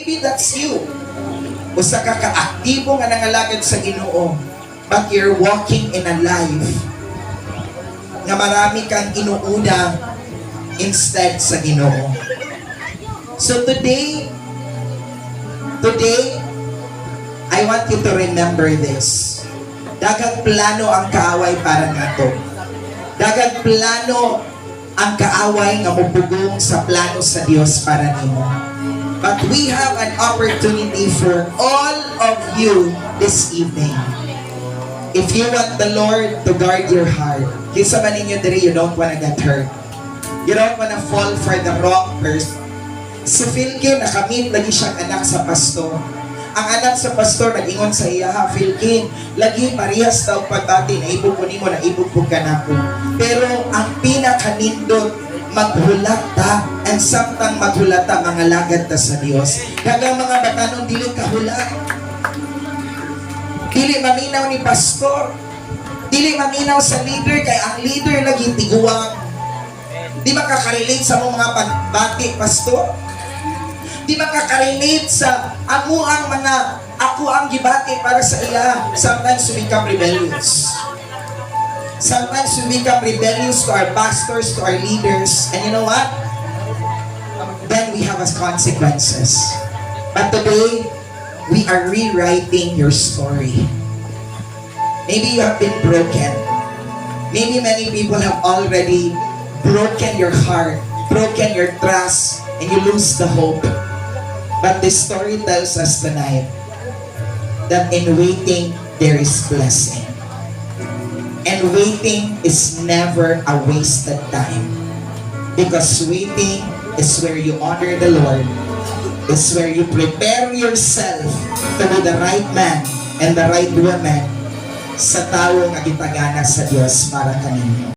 Maybe that's you. Usa ka kaaktibo nga nangalagad sa Ginoo, but you're walking in a life nga marami kang inuuna instead sa Ginoo. So today, I want you to remember this. Daghang plano ang kaaway para nato. Daghang plano ang kaaway nga mupugong sa plano sa Dios para nimo. But we have an opportunity for all of you this evening. If you want the Lord to guard your heart, kinsa man ninyo diri, you don't wanna get hurt. You don't wanna fall for the wrong person. Si Philkin, nakamit lagi siyang anak sa pastor. Ang anak sa pastor, nag-ingon sa iya, ha, Philkin, lagi parehas daw pagdati, naibog ko nimo, naibog ko ka na ko. Pero ang pinakanindot, maghulata, and samtang maghulata, mga lagad ta sa Dios. Dagang mga batanon, dili kahulat. Dili maminaw ni pastor. Dili maminaw sa leader, kay ang leader lagi tiguang. Di makakarelate sa mga pagbati, pastor. Di makakarelate sa ang mga ako ang gibati para sa iya. Sometimes we become rebellious. Sometimes we become rebellious to our pastors, to our leaders. And you know what? Then we have as consequences. But today, we are rewriting your story. Maybe you have been broken. Maybe many people have already broken your heart, broken your trust, and you lose the hope. But this story tells us tonight that in waiting, there is blessing. And waiting is never a wasted time. Because waiting is where you honor the Lord. It's where you prepare yourself to be the right man and the right woman sa tao nga gitagana sa Diyos para kaninyo.